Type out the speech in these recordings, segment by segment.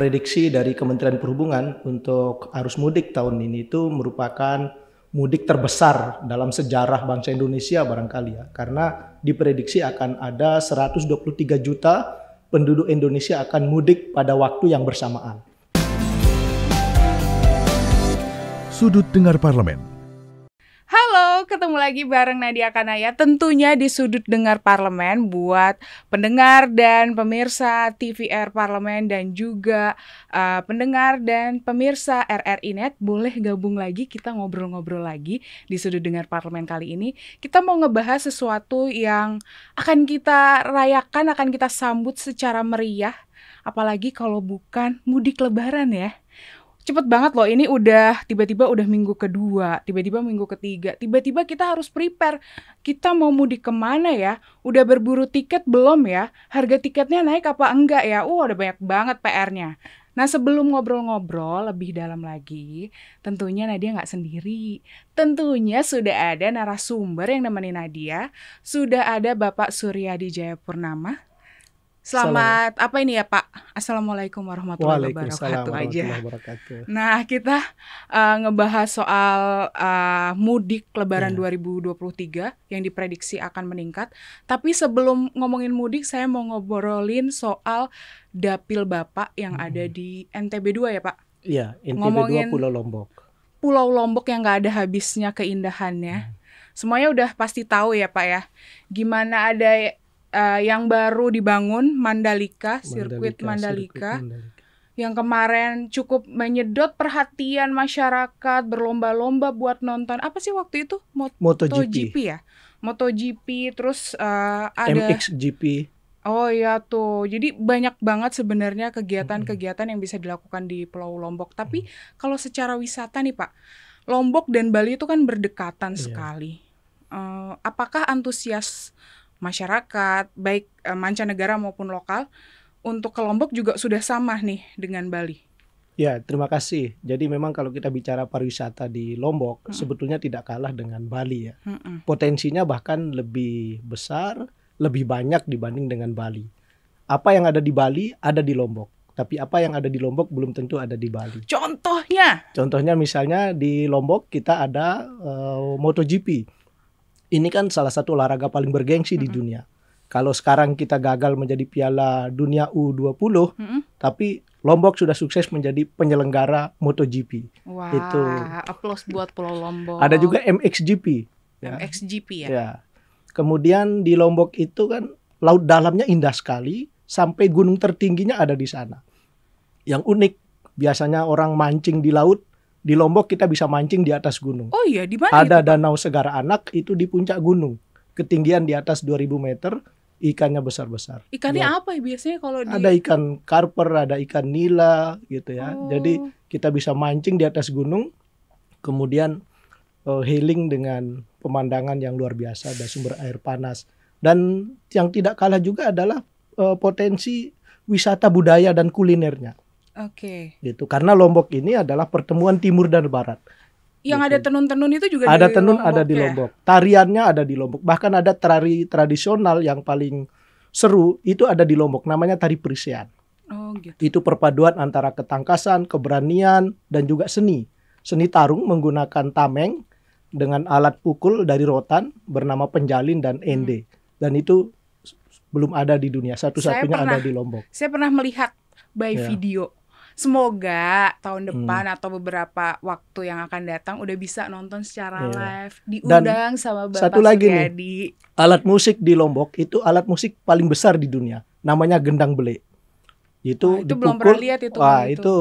prediksi dari Kementerian Perhubungan untuk arus mudik tahun ini itu merupakan mudik terbesar dalam sejarah bangsa Indonesia barangkali ya. Karena diprediksi akan ada 123 juta penduduk Indonesia akan mudik pada waktu yang bersamaan. Sudut Dengar Parlemen. Halo, ketemu lagi bareng Nadia Kanaya tentunya di Sudut Dengar Parlemen buat pendengar dan pemirsa TVR Parlemen dan juga pendengar dan pemirsa RRI Net. Boleh gabung lagi, kita ngobrol-ngobrol lagi di Sudut Dengar Parlemen kali ini. Kita mau ngebahas sesuatu yang akan kita rayakan, akan kita sambut secara meriah. Apalagi kalau bukan mudik lebaran ya. Cepet banget loh, ini udah tiba-tiba udah minggu kedua, tiba-tiba minggu ketiga, tiba-tiba kita harus prepare. Kita mau mudik kemana ya? Udah berburu tiket belum ya? Harga tiketnya naik apa enggak ya? Udah banyak banget PR-nya. Nah sebelum ngobrol-ngobrol lebih dalam lagi, tentunya Nadia nggak sendiri. Tentunya sudah ada narasumber yang nemenin Nadia, sudah ada Bapak Suryadi Jayapurnama. Selamat apa ini ya Pak? Assalamualaikum warahmatullahi wabarakatuh aja. Nah kita ngebahas soal mudik Lebaran 2023 yang diprediksi akan meningkat. Tapi sebelum ngomongin mudik, saya mau ngobrolin soal dapil Bapak yang ada di NTB 2 ya Pak? Iya, NTB 2 Pulau Lombok. Pulau Lombok yang nggak ada habisnya keindahannya. Semuanya udah pasti tahu ya Pak ya. Gimana ada yang baru dibangun sirkuit Mandalika yang kemarin cukup menyedot perhatian masyarakat, berlomba-lomba buat nonton apa sih waktu itu MotoGP ya, MotoGP, terus ada MXGP. Oh iya tuh, jadi banyak banget sebenarnya kegiatan-kegiatan yang bisa dilakukan di Pulau Lombok. Tapi kalau secara wisata nih Pak, Lombok dan Bali itu kan berdekatan sekali. Apakah antusias masyarakat, baik mancanegara maupun lokal, untuk ke Lombok juga sudah sama nih dengan Bali? Ya, terima kasih. Jadi memang kalau kita bicara pariwisata di Lombok, sebetulnya tidak kalah dengan Bali ya. Potensinya bahkan lebih besar, lebih banyak dibanding dengan Bali. Apa yang ada di Bali, ada di Lombok. Tapi apa yang ada di Lombok belum tentu ada di Bali. Contohnya? Contohnya misalnya di Lombok kita ada MotoGP. Ini kan salah satu olahraga paling bergengsi di dunia. Kalau sekarang kita gagal menjadi Piala Dunia U20, tapi Lombok sudah sukses menjadi penyelenggara MotoGP. Wah, itu aplaus buat Pulau Lombok. Ada juga MXGP. MXGP ya. Ya. Kemudian di Lombok itu kan laut dalamnya indah sekali, sampai gunung tertingginya ada di sana. Yang unik, biasanya orang mancing di laut. Di Lombok kita bisa mancing di atas gunung. Oh iya, di mana? Ada Danau Segara Anak itu di puncak gunung. Ketinggian di atas 2000 meter, ikannya besar-besar. Ikannya apa ya biasanya kalau di... Ada ikan karper, ada ikan nila gitu ya. Jadi kita bisa mancing di atas gunung, kemudian healing dengan pemandangan yang luar biasa, ada sumber air panas. Dan yang tidak kalah juga adalah potensi wisata budaya dan kulinernya. Oke. Gitu. Karena Lombok ini adalah pertemuan timur dan barat. Yang ada tenun-tenun itu juga ada di tenun Lombok, ada di Lombok. Tariannya ada di Lombok. Bahkan ada tari tradisional yang paling seru itu ada di Lombok. Namanya tari Perisean. Oh gitu. Itu perpaduan antara ketangkasan, keberanian, dan juga seni. Seni tarung menggunakan tameng dengan alat pukul dari rotan bernama penjalin dan ende. Dan itu belum ada di dunia. Satu-satunya ada di Lombok. Saya pernah melihat by video. Semoga tahun depan atau beberapa waktu yang akan datang udah bisa nonton secara live, diundang sama Bapak satu lagi Suryadi. Nih, alat musik di Lombok itu alat musik paling besar di dunia, namanya gendang bele. Itu dipukul, belum pernah lihat itu. Itu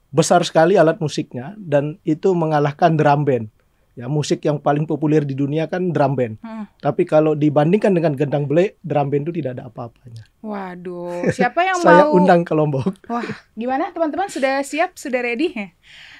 besar sekali alat musiknya dan itu mengalahkan drum band. Ya, musik yang paling populer di dunia kan drum band. Tapi kalau dibandingkan dengan gendang bele, drum band itu tidak ada apa-apanya. Waduh, siapa yang Saya mau undang ke Lombok. Wah, gimana teman-teman, sudah siap, sudah ready?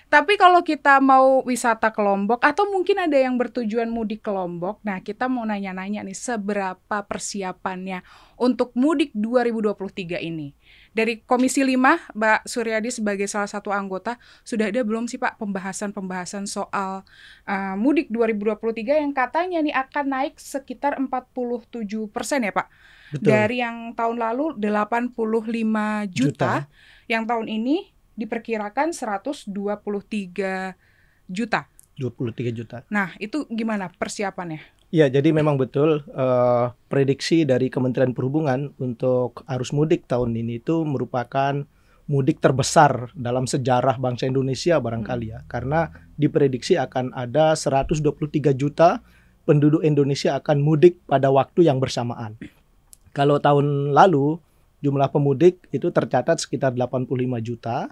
Tapi kalau kita mau wisata ke Lombok atau mungkin ada yang bertujuan mudik ke Lombok, nah kita mau nanya-nanya nih seberapa persiapannya untuk mudik 2023 ini. Dari Komisi 5, Mbak Suryadi sebagai salah satu anggota, sudah ada belum sih Pak pembahasan-pembahasan soal mudik 2023 yang katanya nih akan naik sekitar 47% ya Pak? Betul. Dari yang tahun lalu 85 juta. yang tahun ini diperkirakan 123 juta. 23 juta. Nah, itu gimana persiapannya? Ya, jadi memang betul prediksi dari Kementerian Perhubungan untuk arus mudik tahun ini itu merupakan mudik terbesar dalam sejarah bangsa Indonesia barangkali ya. Karena diprediksi akan ada 123 juta penduduk Indonesia akan mudik pada waktu yang bersamaan. Kalau tahun lalu jumlah pemudik itu tercatat sekitar 85 juta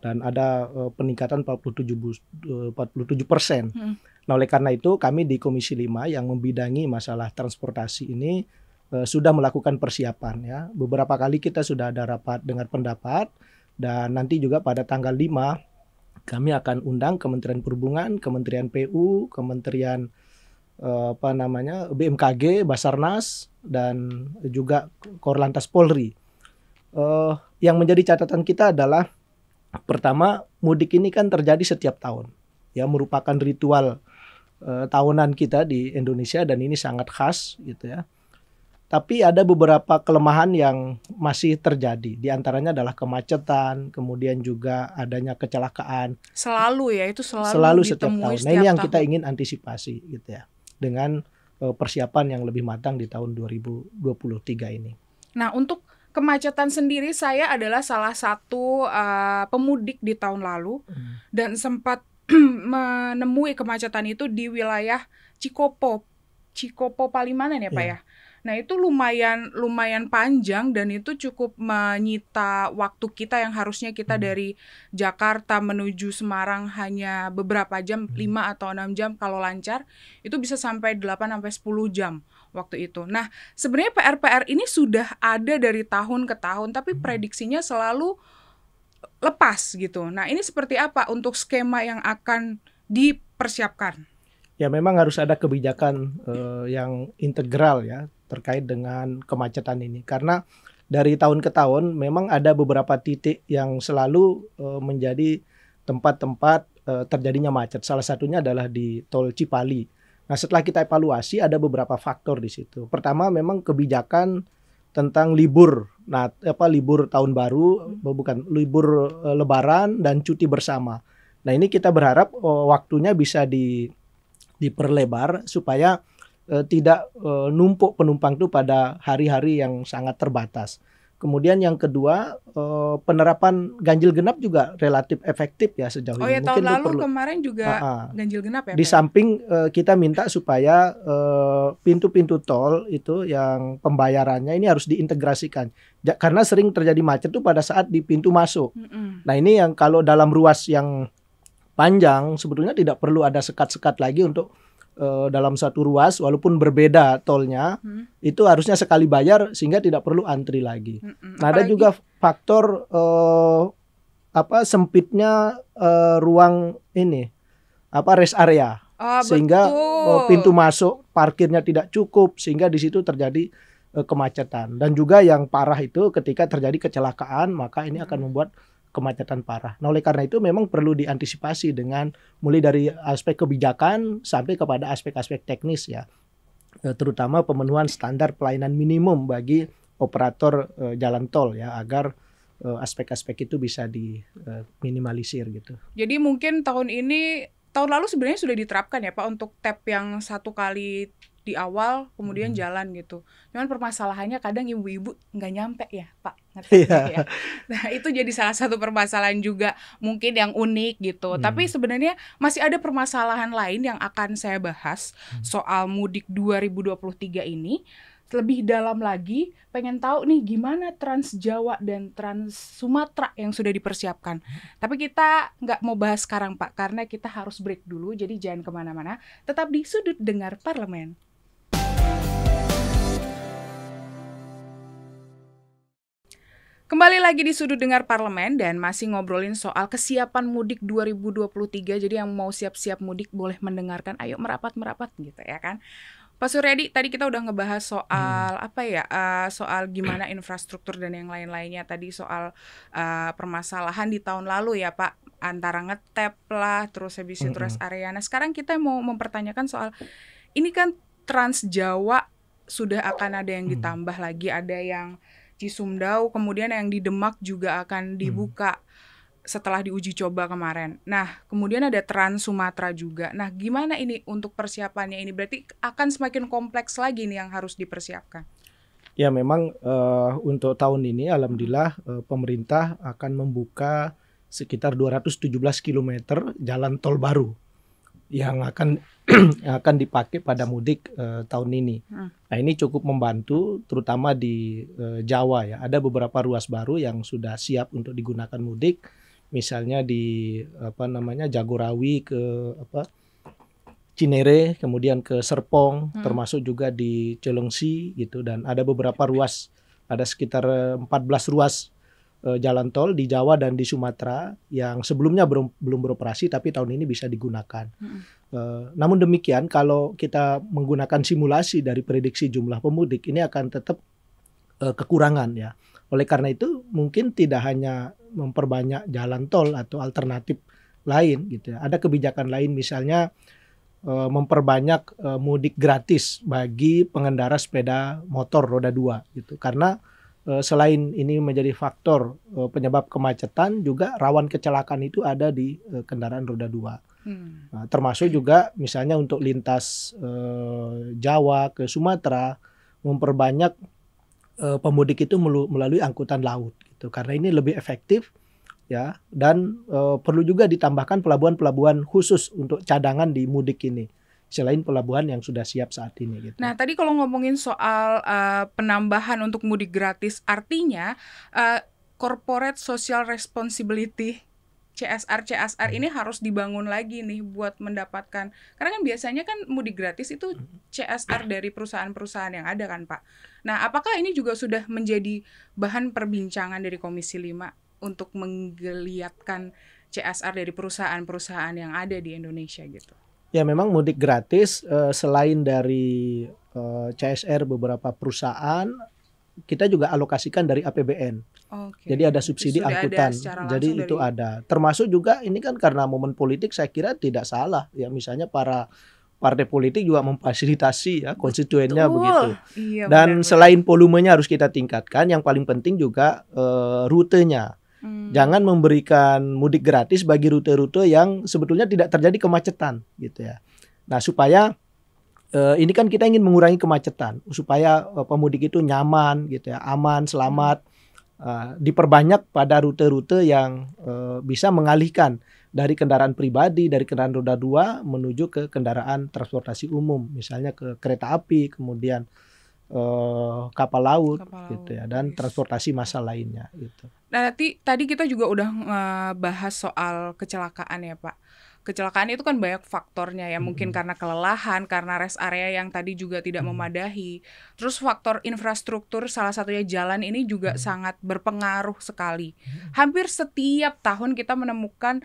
dan ada peningkatan 47%. Nah, oleh karena itu kami di Komisi 5 yang membidangi masalah transportasi ini sudah melakukan persiapan ya. Beberapa kali kita sudah ada rapat dengar pendapat dan nanti juga pada tanggal 5 kami akan undang Kementerian Perhubungan, Kementerian PU, Kementerian BMKG, Basarnas dan juga Korlantas Polri. Yang menjadi catatan kita adalah pertama, mudik ini kan terjadi setiap tahun. Ya, merupakan ritual tahunan kita di Indonesia dan ini sangat khas gitu ya. Tapi ada beberapa kelemahan yang masih terjadi. Di antaranya adalah kemacetan, kemudian juga adanya kecelakaan. Selalu ya, itu selalu setiap tahun. Nah, ini yang kita ingin antisipasi gitu ya. Dengan persiapan yang lebih matang di tahun 2023 ini. Nah, untuk kemacetan sendiri, saya adalah salah satu pemudik di tahun lalu dan sempat menemui kemacetan itu di wilayah Cikopo Palimanan ya Pak ya. Nah, itu lumayan panjang dan itu cukup menyita waktu kita yang harusnya kita dari Jakarta menuju Semarang hanya beberapa jam, 5 atau 6 jam kalau lancar, itu bisa sampai 8 sampai 10 jam waktu itu. Nah, sebenarnya PR-PR ini sudah ada dari tahun ke tahun, tapi prediksinya selalu lepas gitu. Nah, ini seperti apa untuk skema yang akan dipersiapkan? Ya, memang harus ada kebijakan yang integral ya terkait dengan kemacetan ini. Karena dari tahun ke tahun memang ada beberapa titik yang selalu menjadi tempat-tempat terjadinya macet. Salah satunya adalah di Tol Cipali. Nah, setelah kita evaluasi ada beberapa faktor di situ. Pertama, memang kebijakan tentang libur. Nah, libur tahun baru, libur lebaran dan cuti bersama. Nah, ini kita berharap waktunya bisa diperlebar supaya tidak numpuk penumpang itu pada hari-hari yang sangat terbatas. Kemudian yang kedua, penerapan ganjil genap juga relatif efektif ya sejauh ini. Oh ya, tahun lalu kemarin juga ganjil genap ya? Di samping kita minta supaya pintu-pintu tol itu yang pembayarannya ini harus diintegrasikan. Karena sering terjadi macet itu pada saat di pintu masuk. Nah, ini yang kalau dalam ruas yang panjang sebetulnya tidak perlu ada sekat-sekat lagi untuk dalam satu ruas walaupun berbeda tolnya itu harusnya sekali bayar sehingga tidak perlu antri lagi. Nah, ada juga faktor sempitnya ruang ini rest area sehingga pintu masuk parkirnya tidak cukup sehingga di situ terjadi kemacetan dan juga yang parah itu ketika terjadi kecelakaan maka ini akan membuat kemacetan parah. Nah, oleh karena itu memang perlu diantisipasi dengan mulai dari aspek kebijakan sampai kepada aspek-aspek teknis ya. Terutama pemenuhan standar pelayanan minimum bagi operator jalan tol ya agar aspek-aspek itu bisa diminimalisir gitu. Jadi mungkin tahun lalu sebenarnya sudah diterapkan ya Pak untuk tap yang satu kali di awal kemudian jalan gitu. Cuman permasalahannya kadang ibu-ibu nggak nyampe ya Pak. Ya. Nah, itu jadi salah satu permasalahan juga mungkin yang unik gitu. Tapi sebenarnya masih ada permasalahan lain yang akan saya bahas soal mudik 2023 ini. Lebih dalam lagi pengen tahu nih gimana Trans Jawa dan Trans Sumatera yang sudah dipersiapkan. Tapi kita nggak mau bahas sekarang Pak karena kita harus break dulu. Jadi jangan kemana-mana. Tetap di Sudut Dengar Parlemen. Kembali lagi di Sudut Dengar Parlemen dan masih ngobrolin soal kesiapan mudik 2023. Jadi yang mau siap-siap mudik boleh mendengarkan. Ayo merapat gitu ya kan. Pak Suryadi, tadi kita udah ngebahas soal soal gimana infrastruktur dan yang lain-lainnya. Tadi soal permasalahan di tahun lalu ya Pak, antara ngetep lah, terus habis itu rest area. Nah, sekarang kita mau mempertanyakan soal ini kan Trans Jawa sudah akan ada yang ditambah lagi, ada yang Cisumdawu, kemudian yang di Demak juga akan dibuka setelah diuji coba kemarin. Nah, kemudian ada Trans Sumatera juga. Nah, gimana ini untuk persiapannya ini? Berarti akan semakin kompleks lagi nih yang harus dipersiapkan. Ya memang untuk tahun ini alhamdulillah pemerintah akan membuka sekitar 217 km jalan tol baru yang akan yang akan dipakai pada mudik tahun ini. Nah, ini cukup membantu terutama di Jawa ya. Ada beberapa ruas baru yang sudah siap untuk digunakan mudik. Misalnya di Jagorawi ke Cinere, kemudian ke Serpong, termasuk juga di Cilengsi gitu, dan ada beberapa ruas, ada sekitar 14 ruas jalan tol di Jawa dan di Sumatera yang sebelumnya belum beroperasi tapi tahun ini bisa digunakan. Namun demikian kalau kita menggunakan simulasi dari prediksi jumlah pemudik ini akan tetap kekurangan ya. Oleh karena itu mungkin tidak hanya memperbanyak jalan tol atau alternatif lain gitu ya. Ada kebijakan lain misalnya memperbanyak mudik gratis bagi pengendara sepeda motor roda 2 gitu. Karena selain ini menjadi faktor penyebab kemacetan, juga rawan kecelakaan itu ada di kendaraan roda 2. Nah, termasuk juga misalnya untuk lintas Jawa ke Sumatera memperbanyak pemudik itu melalui angkutan laut gitu, karena ini lebih efektif ya, dan perlu juga ditambahkan pelabuhan-pelabuhan khusus untuk cadangan di mudik ini selain pelabuhan yang sudah siap saat ini gitu. Nah, tadi kalau ngomongin soal penambahan untuk mudik gratis, artinya corporate social responsibility CSR ini harus dibangun lagi nih buat mendapatkan, karena kan biasanya kan mudik gratis itu CSR dari perusahaan-perusahaan yang ada kan Pak. Nah, apakah ini juga sudah menjadi bahan perbincangan dari Komisi 5 untuk menggeliatkan CSR dari perusahaan-perusahaan yang ada di Indonesia gitu? Ya memang mudik gratis selain dari CSR beberapa perusahaan, kita juga alokasikan dari APBN. Jadi ada subsidi angkutan. Jadi itu ada. Termasuk juga ini kan karena momen politik, saya kira tidak salah ya, misalnya para partai politik juga memfasilitasi ya konstituennya begitu. Iya, dan benar. Selain volumenya harus kita tingkatkan, yang paling penting juga rutenya. Jangan memberikan mudik gratis bagi rute-rute yang sebetulnya tidak terjadi kemacetan gitu ya. Nah, supaya ini kan kita ingin mengurangi kemacetan supaya pemudik itu nyaman gitu ya, aman, selamat. Diperbanyak pada rute-rute yang bisa mengalihkan dari kendaraan pribadi, dari kendaraan roda 2 menuju ke kendaraan transportasi umum, misalnya ke kereta api, kemudian kapal laut gitu ya, dan transportasi massal lainnya gitu. Nah, tadi kita juga udah bahas soal kecelakaan ya Pak. Kecelakaan itu kan banyak faktornya ya, mungkin karena kelelahan, karena rest area yang tadi juga tidak memadahi. Terus faktor infrastruktur, salah satunya jalan ini juga sangat berpengaruh sekali. Hampir setiap tahun kita menemukan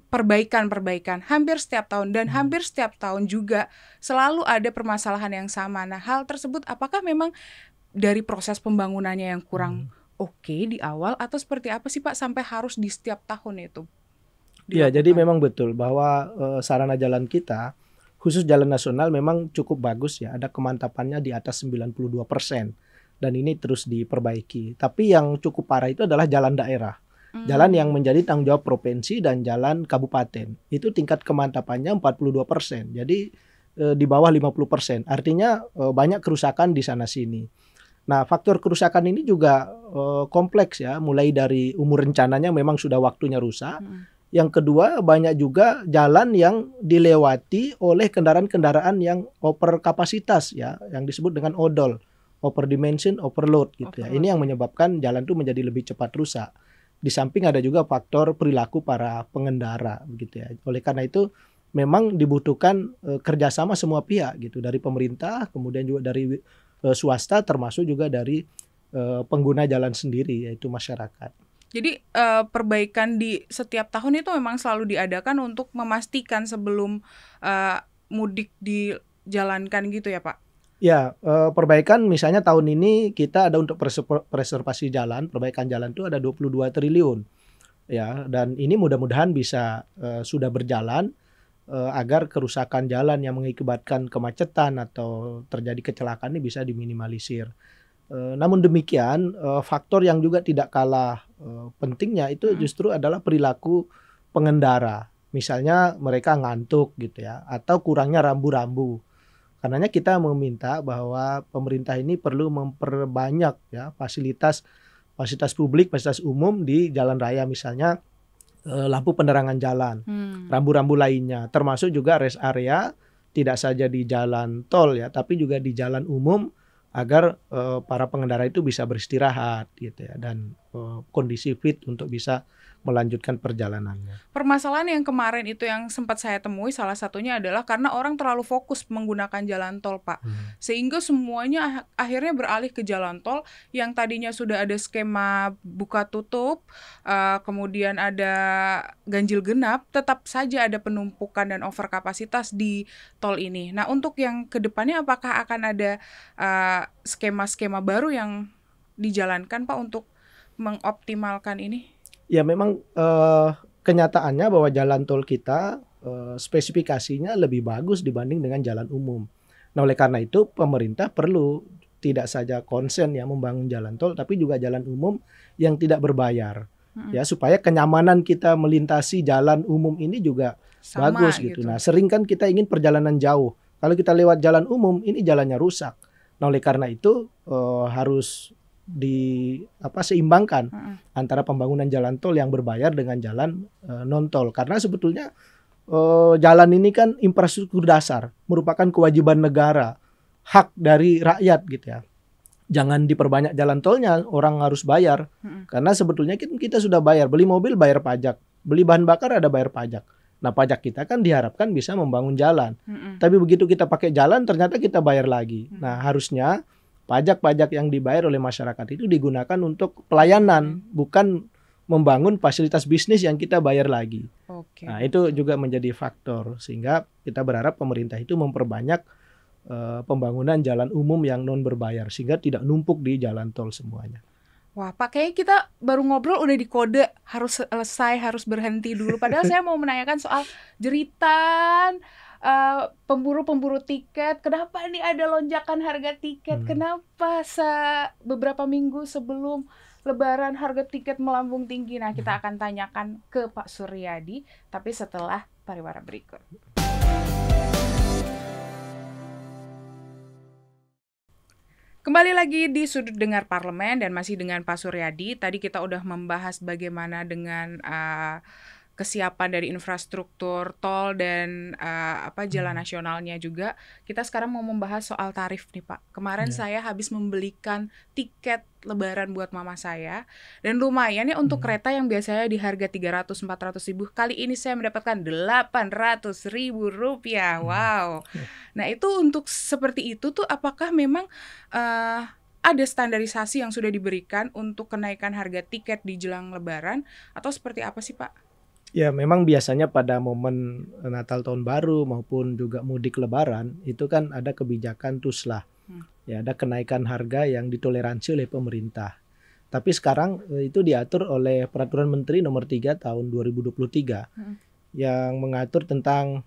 perbaikan hampir setiap tahun, dan hampir setiap tahun juga selalu ada permasalahan yang sama. Nah, hal tersebut apakah memang dari proses pembangunannya yang kurang oke di awal, atau seperti apa sih Pak sampai harus di setiap tahun itu? Ya, jadi memang betul bahwa sarana jalan kita, khusus jalan nasional, memang cukup bagus ya. Ada kemantapannya di atas 92%. Dan ini terus diperbaiki. Tapi yang cukup parah itu adalah jalan daerah. Jalan yang menjadi tanggung jawab provinsi dan jalan kabupaten. Itu tingkat kemantapannya 42%. Jadi di bawah 50%. Artinya banyak kerusakan di sana-sini. Nah, faktor kerusakan ini juga kompleks ya. Mulai dari umur rencananya memang sudah waktunya rusak. Yang kedua, banyak juga jalan yang dilewati oleh kendaraan-kendaraan yang over kapasitas ya, yang disebut dengan odol, over dimension, overload gitu ya. Ini yang menyebabkan jalan itu menjadi lebih cepat rusak. Di samping ada juga faktor perilaku para pengendara begitu ya. Oleh karena itu memang dibutuhkan kerjasama semua pihak gitu, dari pemerintah, kemudian juga dari swasta, termasuk juga dari pengguna jalan sendiri, yaitu masyarakat. Jadi perbaikan di setiap tahun itu memang selalu diadakan untuk memastikan sebelum mudik dijalankan gitu ya Pak? Ya, perbaikan misalnya tahun ini kita ada untuk preservasi jalan, perbaikan jalan itu ada 22 triliun. Ya, dan ini mudah-mudahan bisa sudah berjalan agar kerusakan jalan yang mengakibatkan kemacetan atau terjadi kecelakaan ini bisa diminimalisir. Namun demikian, faktor yang juga tidak kalah pentingnya itu justru adalah perilaku pengendara. Misalnya mereka ngantuk gitu ya, atau kurangnya rambu-rambu. Karenanya kita meminta bahwa pemerintah ini perlu memperbanyak ya fasilitas publik, fasilitas umum di jalan raya, misalnya lampu penerangan jalan, rambu-rambu lainnya, termasuk juga rest area, tidak saja di jalan tol ya, tapi juga di jalan umum, agar para pengendara itu bisa beristirahat gitu ya, dan kondisi fit untuk bisa melanjutkan perjalanannya. Permasalahan yang kemarin itu yang sempat saya temui salah satunya adalah karena orang terlalu fokus menggunakan jalan tol, Pak. Sehingga semuanya akhirnya beralih ke jalan tol yang tadinya sudah ada skema buka tutup, kemudian ada ganjil genap, tetap saja ada penumpukan dan overkapasitas di tol ini. Nah, untuk yang kedepannya apakah akan ada skema-skema baru yang dijalankan, Pak, untuk mengoptimalkan ini? Ya memang kenyataannya bahwa jalan tol kita spesifikasinya lebih bagus dibanding dengan jalan umum. Nah oleh karena itu pemerintah perlu tidak saja konsen ya membangun jalan tol, tapi juga jalan umum yang tidak berbayar. Ya supaya kenyamanan kita melintasi jalan umum ini juga Sama, bagus gitu. Nah sering kan kita ingin perjalanan jauh. Kalau kita lewat jalan umum ini jalannya rusak. Nah oleh karena itu harus seimbangkan antara pembangunan jalan tol yang berbayar dengan jalan non tol, karena sebetulnya jalan ini kan infrastruktur dasar, merupakan kewajiban negara, hak dari rakyat gitu ya. Jangan diperbanyak jalan tolnya, orang harus bayar, karena sebetulnya kita sudah bayar, beli mobil bayar pajak, beli bahan bakar ada bayar pajak. Nah pajak kita kan diharapkan bisa membangun jalan, tapi begitu kita pakai jalan ternyata kita bayar lagi. Nah harusnya pajak-pajak yang dibayar oleh masyarakat itu digunakan untuk pelayanan, bukan membangun fasilitas bisnis yang kita bayar lagi. Nah, itu juga menjadi faktor, sehingga kita berharap pemerintah itu memperbanyak pembangunan jalan umum yang non berbayar, sehingga tidak numpuk di jalan tol semuanya. Wah, Pak, kayaknya kita baru ngobrol udah dikode harus selesai, harus berhenti dulu. Padahal saya mau menanyakan soal jeritan pemburu tiket, kenapa nih ada lonjakan harga tiket? Kenapa beberapa minggu sebelum Lebaran harga tiket melambung tinggi? Nah, kita akan tanyakan ke Pak Suryadi, tapi setelah pariwara berikut. Kembali lagi di Sudut Dengar Parlemen dan masih dengan Pak Suryadi. Tadi kita udah membahas bagaimana dengan kesiapan dari infrastruktur tol dan jalan nasionalnya juga. Kita sekarang mau membahas soal tarif nih, Pak. Kemarin saya habis membelikan tiket Lebaran buat mama saya, dan lumayan ya untuk kereta yang biasanya di harga 300-400 ribu, kali ini saya mendapatkan 800 ribu rupiah. Wow. Nah itu untuk seperti itu tuh apakah memang ada standarisasi yang sudah diberikan untuk kenaikan harga tiket di jelang Lebaran atau seperti apa sih, Pak? Ya memang biasanya pada momen Natal Tahun Baru maupun juga mudik Lebaran itu kan ada kebijakan TUSLAH. Ya ada kenaikan harga yang ditoleransi oleh pemerintah. Tapi sekarang itu diatur oleh Peraturan Menteri Nomor 3 Tahun 2023 yang mengatur tentang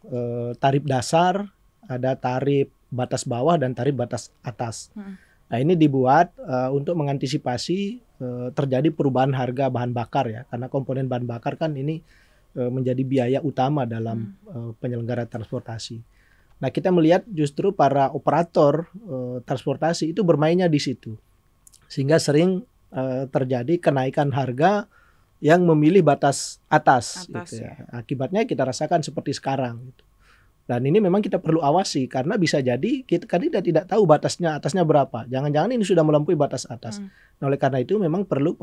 tarif dasar, ada tarif batas bawah dan tarif batas atas. Nah ini dibuat untuk mengantisipasi terjadi perubahan harga bahan bakar ya, karena komponen bahan bakar kan ini menjadi biaya utama dalam penyelenggara transportasi. Nah kita melihat justru para operator transportasi itu bermainnya di situ, sehingga sering terjadi kenaikan harga yang memilih batas atas gitu ya. Akibatnya kita rasakan seperti sekarang gitu. Dan ini memang kita perlu awasi, karena bisa jadi kita tidak tahu batasnya atasnya berapa. Jangan-jangan ini sudah melampaui batas atas. Nah oleh karena itu memang perlu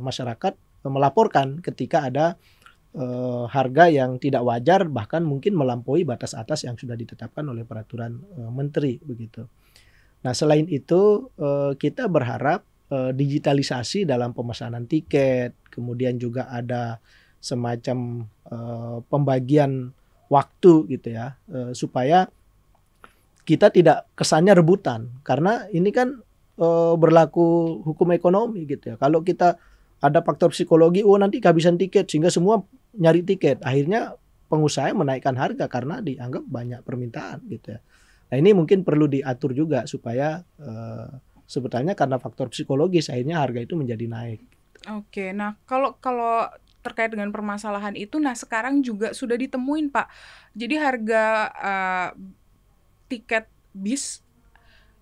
masyarakat melaporkan ketika ada harga yang tidak wajar, bahkan mungkin melampaui batas atas yang sudah ditetapkan oleh peraturan menteri begitu. Nah selain itu kita berharap digitalisasi dalam pemesanan tiket, kemudian juga ada semacam pembagian waktu gitu ya, supaya kita tidak kesannya rebutan, karena ini kan berlaku hukum ekonomi gitu ya. Kalau kita ada faktor psikologi, nanti kehabisan tiket sehingga semua nyari tiket. Akhirnya pengusaha menaikkan harga karena dianggap banyak permintaan gitu ya. Nah ini mungkin perlu diatur juga supaya sebetulnya karena faktor psikologis akhirnya harga itu menjadi naik. Oke, nah kalau terkait dengan permasalahan itu, nah sekarang juga sudah ditemuin Pak. Jadi harga tiket bis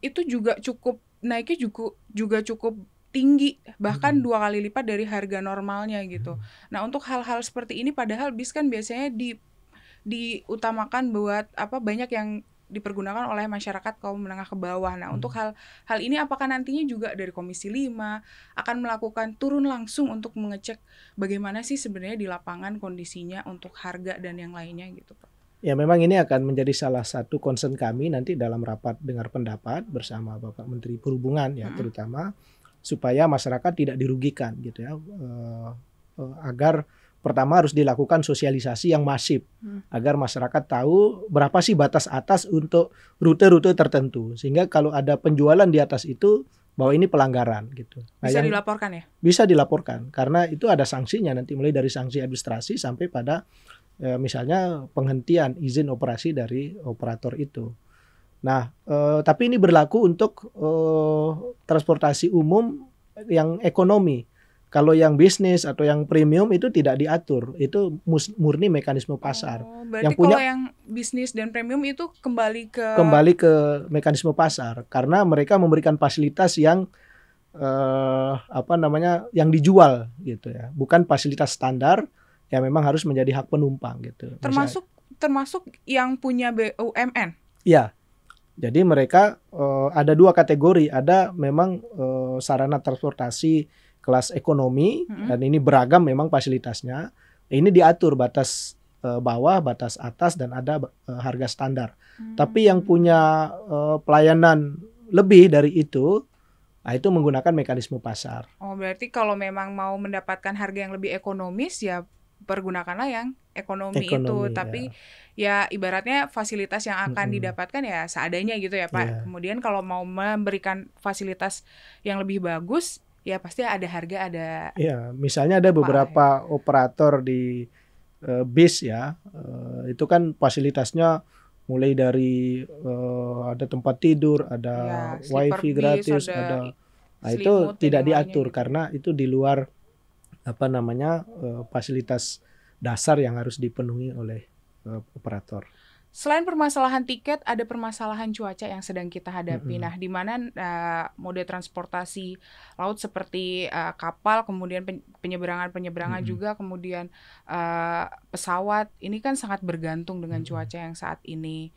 itu juga cukup naiknya juga cukup tinggi, bahkan 2 kali lipat dari harga normalnya gitu. Nah untuk hal-hal seperti ini, padahal bis kan biasanya diutamakan buat banyak yang dipergunakan oleh masyarakat kaum menengah ke bawah. Nah, untuk hal ini apakah nantinya juga dari Komisi 5 akan melakukan turun langsung untuk mengecek bagaimana sih sebenarnya di lapangan kondisinya untuk harga dan yang lainnya gitu, Pak? Ya memang ini akan menjadi salah satu concern kami nanti dalam rapat dengar pendapat bersama Bapak Menteri Perhubungan ya, terutama supaya masyarakat tidak dirugikan gitu ya, agar pertama harus dilakukan sosialisasi yang masif agar masyarakat tahu berapa sih batas atas untuk rute-rute tertentu, sehingga kalau ada penjualan di atas itu bahwa ini pelanggaran gitu. Nah, bisa dilaporkan ya? Bisa dilaporkan karena itu ada sanksinya nanti, mulai dari sanksi administrasi sampai pada misalnya penghentian izin operasi dari operator itu. Nah, tapi ini berlaku untuk transportasi umum yang ekonomi. Kalau yang bisnis atau yang premium itu tidak diatur, itu murni mekanisme pasar. Berarti kalau yang bisnis dan premium itu kembali ke mekanisme pasar, karena mereka memberikan fasilitas yang yang dijual gitu ya, bukan fasilitas standar yang memang harus menjadi hak penumpang gitu. Termasuk yang punya BUMN. Iya. Jadi mereka ada 2 kategori, ada memang sarana transportasi kelas ekonomi dan ini beragam memang fasilitasnya. Ini diatur batas bawah, batas atas dan ada harga standar. Tapi yang punya pelayanan lebih dari itu, nah itu menggunakan mekanisme pasar. Oh, berarti kalau memang mau mendapatkan harga yang lebih ekonomis ya pergunakanlah yang ekonomi itu, tapi ya ibaratnya fasilitas yang akan didapatkan ya seadanya gitu ya Pak. Yeah. Kemudian kalau mau memberikan fasilitas yang lebih bagus, ya pasti ada harga, ada. Ya, misalnya ada beberapa operator di bis ya, itu kan fasilitasnya mulai dari ada tempat tidur, ada wifi gratis, ada. Nah, itu tidak diatur karena itu di luar fasilitas dasar yang harus dipenuhi oleh operator. Selain permasalahan tiket, ada permasalahan cuaca yang sedang kita hadapi. Nah, di mana mode transportasi laut seperti kapal, kemudian penyeberangan juga, kemudian pesawat, ini kan sangat bergantung dengan cuaca yang saat ini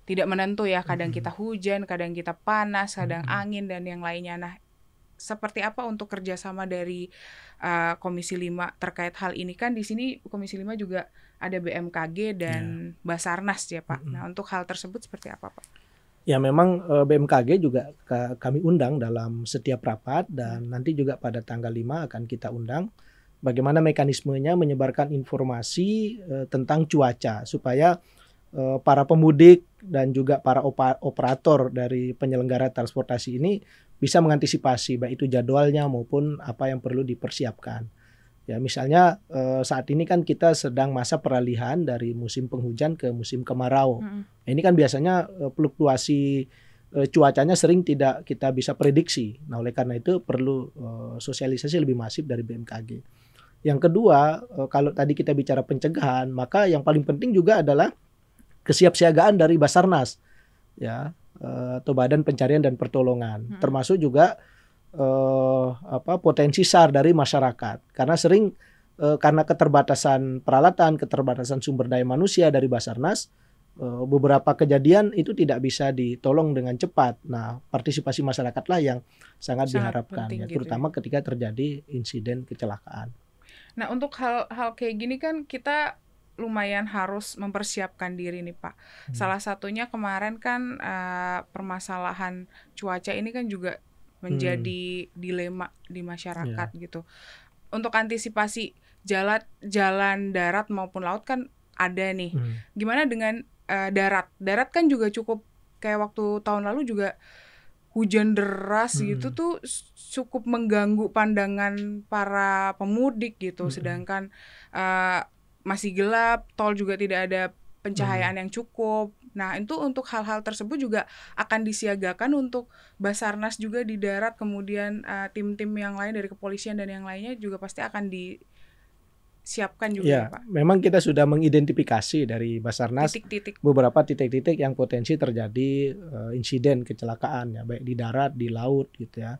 tidak menentu ya. Kadang kita hujan, kadang kita panas, kadang angin dan yang lainnya. Nah, seperti apa untuk kerjasama dari Komisi 5 terkait hal ini? Kan di sini Komisi 5 juga ada BMKG dan Basarnas ya Pak. Nah untuk hal tersebut seperti apa Pak? Ya memang BMKG juga kami undang dalam setiap rapat dan nanti juga pada tanggal 5 akan kita undang bagaimana mekanismenya menyebarkan informasi tentang cuaca supaya para pemudik dan juga para operator dari penyelenggara transportasi ini bisa mengantisipasi baik itu jadwalnya maupun apa yang perlu dipersiapkan. Ya misalnya saat ini kan kita sedang masa peralihan dari musim penghujan ke musim kemarau. Ini kan biasanya fluktuasi cuacanya sering tidak kita bisa prediksi. Nah oleh karena itu perlu sosialisasi lebih masif dari BMKG. Yang kedua, kalau tadi kita bicara pencegahan, maka yang paling penting juga adalah kesiapsiagaan dari Basarnas, ya, atau Badan Pencarian dan Pertolongan, termasuk juga potensi SAR dari masyarakat, karena sering karena keterbatasan peralatan, keterbatasan sumber daya manusia dari Basarnas, beberapa kejadian itu tidak bisa ditolong dengan cepat. Nah, partisipasi masyarakatlah yang sangat diharapkan, ya, terutama ketika terjadi insiden kecelakaan. Nah, untuk hal kayak gini kan kita lumayan harus mempersiapkan diri nih Pak. Salah satunya kemarin kan permasalahan cuaca ini kan juga menjadi dilema di masyarakat gitu. Untuk antisipasi jalan darat maupun laut kan ada nih. Gimana dengan darat? Darat kan juga cukup kayak waktu tahun lalu juga hujan deras gitu tuh cukup mengganggu pandangan para pemudik gitu. Sedangkan masih gelap, tol juga tidak ada pencahayaan yang cukup. Nah, itu untuk hal-hal tersebut juga akan disiagakan untuk Basarnas juga di darat, kemudian tim-tim yang lain dari kepolisian dan yang lainnya juga pasti akan disiapkan juga ya, Pak. Memang kita sudah mengidentifikasi dari Basarnas beberapa titik-titik yang potensi terjadi insiden kecelakaan ya, baik di darat, di laut gitu ya.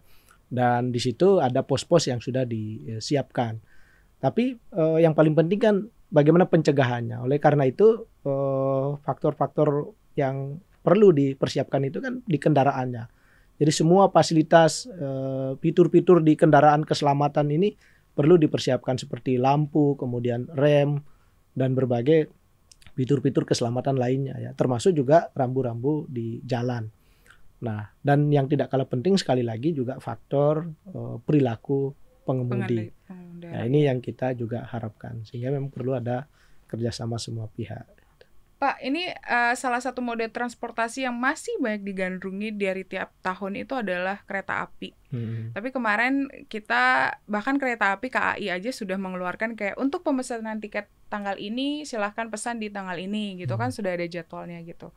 Dan di situ ada pos-pos yang sudah disiapkan. Tapi yang paling penting kan bagaimana pencegahannya. Oleh karena itu faktor-faktor yang perlu dipersiapkan itu kan di kendaraannya. Jadi semua fasilitas fitur-fitur di kendaraan keselamatan ini perlu dipersiapkan seperti lampu, kemudian rem, dan berbagai fitur-fitur keselamatan lainnya ya. Termasuk juga rambu-rambu di jalan. Nah, dan yang tidak kalah penting sekali lagi juga faktor perilaku pengemudi. Nah, ini yang kita juga harapkan sehingga memang perlu ada kerjasama semua pihak. Pak, ini salah satu mode transportasi yang masih banyak digandrungi dari tiap tahun itu adalah kereta api. Tapi kemarin kita bahkan kereta api KAI aja sudah mengeluarkan kayak untuk pemesanan tiket tanggal ini silahkan pesan di tanggal ini gitu kan, sudah ada jadwalnya gitu.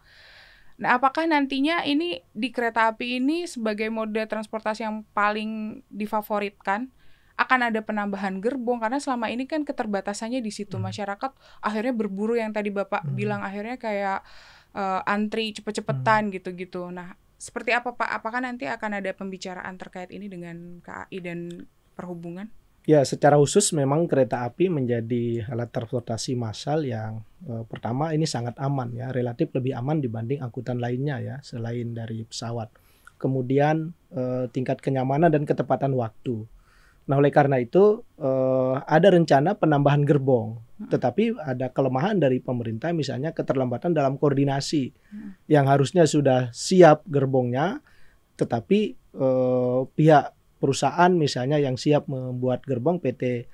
Nah, apakah nantinya ini di kereta api ini sebagai mode transportasi yang paling difavoritkan akan ada penambahan gerbong, karena selama ini kan keterbatasannya di situ, masyarakat akhirnya berburu yang tadi Bapak bilang, akhirnya kayak antri cepet-cepetan gitu-gitu. Nah, seperti apa Pak? Apakah nanti akan ada pembicaraan terkait ini dengan KAI dan perhubungan? Ya, secara khusus memang kereta api menjadi alat transportasi massal yang pertama ini sangat aman ya, relatif lebih aman dibanding angkutan lainnya ya, selain dari pesawat. Kemudian tingkat kenyamanan dan ketepatan waktu. Nah, oleh karena itu ada rencana penambahan gerbong, tetapi ada kelemahan dari pemerintah, misalnya keterlambatan dalam koordinasi yang harusnya sudah siap gerbongnya, tetapi pihak perusahaan misalnya yang siap membuat gerbong PT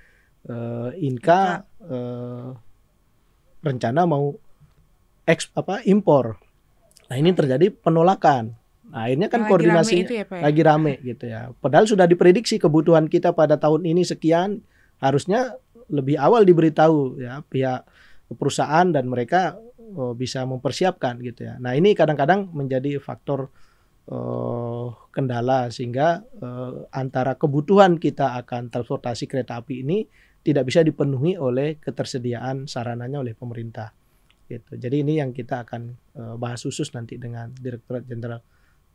Inka rencana mau impor. Nah, ini terjadi penolakan. Nah, akhirnya kan koordinasinya lagi rame gitu ya. Padahal sudah diprediksi kebutuhan kita pada tahun ini sekian, harusnya lebih awal diberitahu ya pihak perusahaan dan mereka bisa mempersiapkan gitu ya. Nah, ini kadang-kadang menjadi faktor kendala sehingga antara kebutuhan kita akan transportasi kereta api ini tidak bisa dipenuhi oleh ketersediaan sarananya oleh pemerintah gitu. Jadi ini yang kita akan bahas khusus nanti dengan Direktorat Jenderal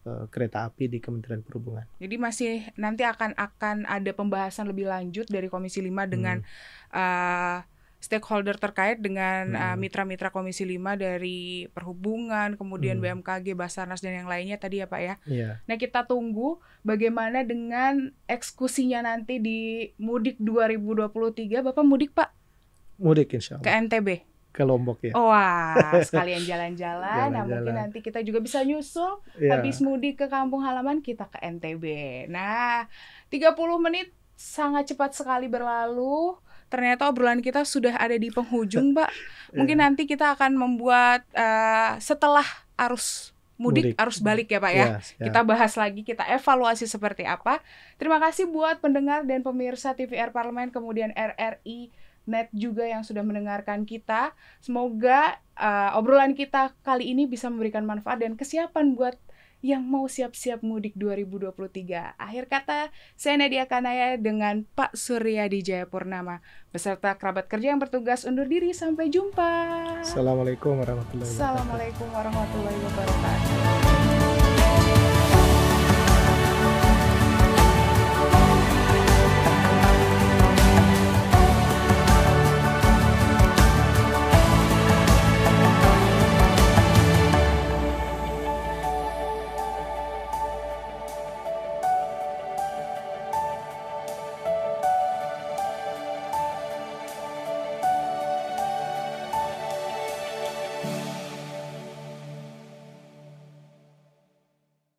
Kereta Api di Kementerian Perhubungan. Jadi masih nanti akan ada pembahasan lebih lanjut dari Komisi 5 dengan stakeholder terkait dengan mitra-mitra Komisi 5 dari Perhubungan, kemudian BMKG, Basarnas dan yang lainnya tadi ya Pak ya. Nah, kita tunggu bagaimana dengan eksekusinya nanti di Mudik 2023. Bapak mudik Pak? Mudik insya Allah. Ke NTB? Ke Lombok ya. Wah, sekalian jalan-jalan. Nah, mungkin nanti kita juga bisa nyusul habis mudik ke kampung halaman kita ke NTB. Nah, 30 menit sangat cepat sekali berlalu. Ternyata obrolan kita sudah ada di penghujung, Pak. Mungkin nanti kita akan membuat setelah arus mudik, arus balik ya Pak ya. Kita bahas lagi, kita evaluasi seperti apa. Terima kasih buat pendengar dan pemirsa TVR Parlemen, kemudian RRI Net juga yang sudah mendengarkan kita. Semoga obrolan kita kali ini bisa memberikan manfaat dan kesiapan buat yang mau siap-siap mudik 2023. Akhir kata, saya Nadia Kanaya dengan Pak Suryadi Jayapurnama beserta kerabat kerja yang bertugas undur diri. Sampai jumpa. Assalamualaikum warahmatullahi wabarakatuh. Assalamualaikum warahmatullahi wabarakatuh.